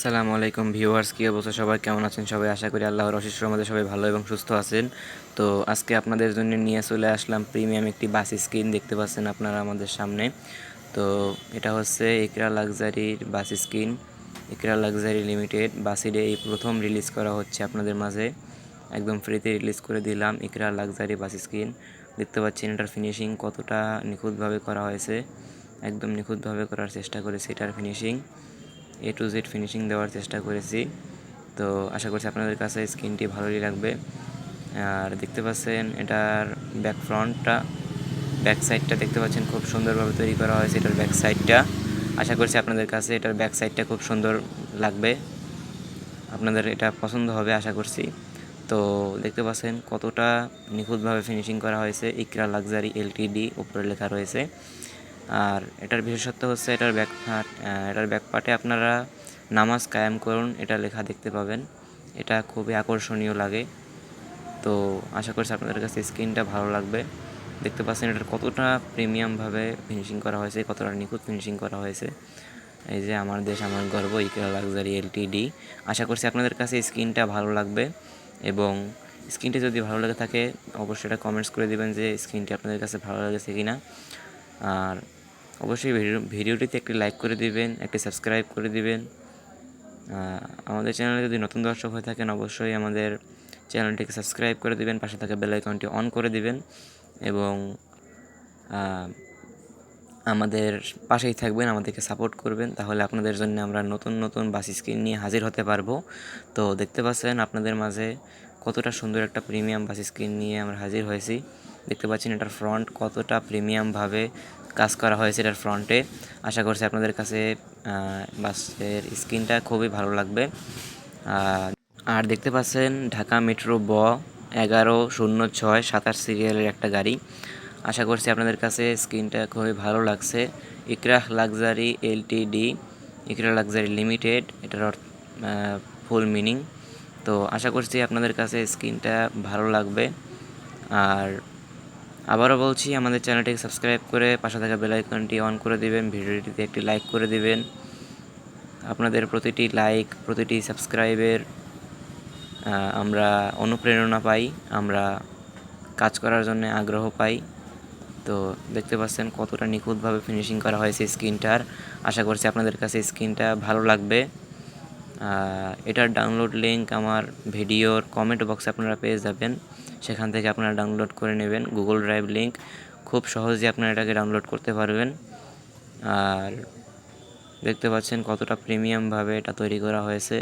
আসসালামু আলাইকুম ভিউয়ার্স, কী অবস্থা? সবাই কেমন আছেন? সবাই আশা করি আল্লাহর অশেষ রহমতে সবাই ভালো এবং সুস্থ আছেন। তো আজকে আপনাদের জন্য নিয়ে চলে আসলাম প্রিমিয়াম একটি বাস স্ক্রিন। দেখতে পাচ্ছেন আপনারা আমাদের সামনে। তো এটা হচ্ছে ইকরা লাক্সারির বাস স্ক্রিন, ইকরা লাক্সারি লিমিটেড বাসিডে এই প্রথম রিলিজ করা হচ্ছে আপনাদের মাঝে। একদম ফ্রিতে রিলিজ করে দিলাম ইকরা লাক্সারি বাস স্ক্রিন। দেখতে পাচ্ছেন এটার ফিনিশিং কতটা নিখুঁতভাবে করা হয়েছে। একদম নিখুঁতভাবে করার চেষ্টা করেছি এটার finishing, A to Z finishing দেওয়ার চেষ্টা করেছি। তো আশা করছি আপনাদের কাছে স্ক্রিনটি ভালোই লাগবে। আর দেখতে পাচ্ছেন এটার ব্যাক সাইডটা দেখতে পাচ্ছেন খুব সুন্দরভাবে তৈরি করা হয়েছে এটার ব্যাক সাইডটা। আশা করছি আপনাদের কাছে এটার ব্যাক সাইডটা খুব সুন্দর লাগবে, আপনাদের এটা পছন্দ হবে আশা করছি। তো দেখতে পাচ্ছেন কতটা নিখুঁতভাবে ফিনিশিং করা হয়েছে, ইকরা লাক্সারি এলটিডি উপরে লেখা রয়েছে। আর এটার বিশেষত্ব হচ্ছে এটার ব্যাক পার্টে আপনারা নামাজ কায়েম করুন এটা লেখা দেখতে পাবেন। এটা খুবই আকর্ষণীয় লাগে। তো আশা করছি আপনাদের কাছে স্ক্রিনটা ভালো লাগবে। দেখতে পাচ্ছেন এটার কতটা প্রিমিয়ামভাবে ফিনিশিং করা হয়েছে, কতটা নিখুঁত ফিনিশিং করা হয়েছে। এই যে আমার দেশ আমার গর্ব, ইকরা লাক্সারি এলটিডি। আশা করছি আপনাদের কাছে স্ক্রিনটা ভালো লাগবে, এবং স্ক্রিনটি যদি ভালো লেগে থাকে অবশ্যই এটা কমেন্টস করে দেবেন যে স্ক্রিনটি আপনাদের কাছে ভালো লেগেছে কিনা। আর অবশ্যই ভিডিওটিতে একটি লাইক করে দিবেন, একটি সাবস্ক্রাইব করে দিবেন। আমাদের চ্যানেলে যদি নতুন দর্শক হয়ে থাকেন অবশ্যই আমাদের চ্যানেলটিকে সাবস্ক্রাইব করে দিবেন, পাশে থাকা বেল আইকনটি অন করে দিবেন, এবং আমাদের পাশেই থাকবেন, আমাদেরকে সাপোর্ট করবেন। তাহলে আপনাদের জন্য আমরা নতুন নতুন বাস স্ক্রিন নিয়ে হাজির হতে পারবো। তো দেখতে পাচ্ছেন আপনাদের মাঝে কতটা সুন্দর একটা প্রিমিয়াম বাস স্ক্রিন নিয়ে আমরা হাজির হয়েছি। দেখতে পাচ্ছেন এটার ফ্রন্ট কতটা প্রিমিয়ামভাবে কাজ করা হয়েছে এটার ফ্রন্টে। আশা করছি আপনাদের কাছে বাসের স্ক্রিনটা খুবই ভালো লাগবে। আর দেখতে পাচ্ছেন ঢাকা মেট্রো 1106 সিরিয়ালের একটা গাড়ি। আশা করছি আপনাদের কাছে স্ক্রিনটা খুবই ভালো লাগছে। ইকরা লাক্সারি এলটিডি, ইকরা লাক্সারি লিমিটেড, এটার ফুল মিনিং। তো আশা করছি আপনাদের কাছে স্ক্রিনটা ভালো লাগবে। আর আবারও বলছি, আমাদের চ্যানেলটিকে সাবস্ক্রাইব করে পাশে থাকা বেল আইকনটি অন করে দিবেন, ভিডিওটিতে একটি লাইক করে দিবেন। আপনাদের প্রতিটি লাইক, প্রতিটি সাবস্ক্রাইবের আমরা অনুপ্রেরণা পাই, আমরা কাজ করার জন্য আগ্রহ পাই। তো দেখতে পাচ্ছেন কতটা নিখুঁতভাবে ফিনিশিং করা হয়েছে স্ক্রিনটার। আশা করছি আপনাদের কাছে স্ক্রিনটা ভালো লাগবে। এটার ডাউনলোড লিঙ্ক আমার ভিডিওর কমেন্ট বক্সে আপনারা পেয়ে যাবেন, সেখান থেকে আপনারা ডাউনলোড করে নেবেন। গুগল ড্রাইভ লিঙ্ক, খুব সহজেই আপনারা এটাকে ডাউনলোড করতে পারবেন। আর দেখতে পাচ্ছেন কতটা প্রিমিয়ামভাবে এটা তৈরি করা হয়েছে।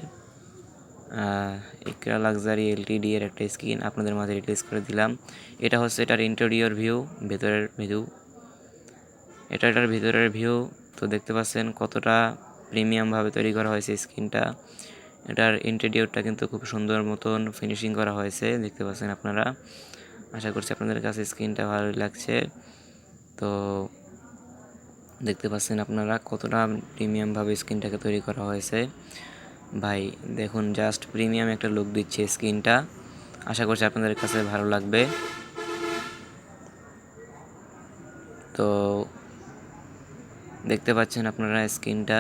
ইকরা লাক্সারি এলটিডি এর একটা স্ক্রিন আপনাদের মাঝে রিলিজ করে দিলাম। এটা হচ্ছে এটার ইন্টেরিয়র ভিউ, ভেতরের ভিউ। এটার ভিতরের ভিউ। তো দেখতে পাচ্ছেন কতটা প্রিমিয়ামভাবে তৈরি করা হয়েছে স্ক্রিনটা। এটার ইন্টেরিয়রটা কিন্তু খুব সুন্দর মতন ফিনিশিং করা হয়েছে, দেখতে পাচ্ছেন আপনারা। আশা করছি আপনাদের কাছে স্ক্রিনটা ভালোই লাগছে। তো দেখতে পাচ্ছেন আপনারা কতটা প্রিমিয়ামভাবে স্ক্রিনটাকে তৈরি করা হয়েছে। ভাই দেখুন, জাস্ট প্রিমিয়াম একটা লুক দিচ্ছে স্ক্রিনটা। আশা করছি আপনাদের কাছে ভালো লাগবে। তো দেখতে পাচ্ছেন আপনারা স্ক্রিনটা।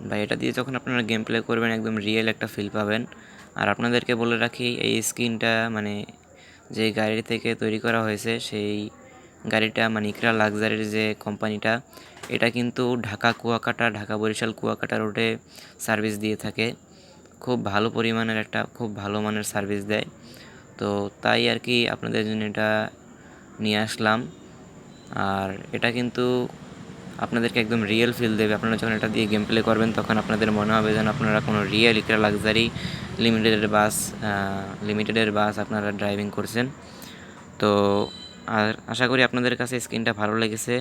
বা এটা দিয়ে যখন আপনারা গেম প্লে করবেন একদম রিয়েল একটা ফিল পাবেন। আর আপনাদেরকে বলে রাখি, এই স্ক্রিনটা মানে যে গাড়ি থেকে তৈরি করা হয়েছে সেই গাড়িটা মানে ইকরা লাক্সারির যে কোম্পানিটা, এটা কিন্তু ঢাকা বরিশাল কুয়াকাটা রোডে সার্ভিস দিয়ে থাকে। খুব ভালো পরিমাণের একটা খুব ভালো মানের সার্ভিস দেয়। তো তাই আর কি আপনাদের জন্য এটা নিয়ে আসলাম। আর এটা কিন্তু আপনাদেরকে একদম রিয়েল ফিল দেবে। আপনারা যখন এটা দিয়ে গেম প্লে করবেন তখন আপনাদের মনে হবে যেন আপনারা কোনো রিয়েল ইকরা লাক্সারি লিমিটেডের বাস আপনারা ড্রাইভিং করছেন। তো আর আশা করি আপনাদের কাছে স্ক্রিনটা ভালো লেগেছে।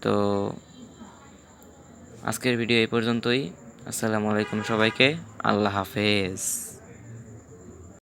তো আজকের ভিডিও এই পর্যন্তই। আসসালামু আলাইকুম সবাইকে, আল্লাহ হাফেজ।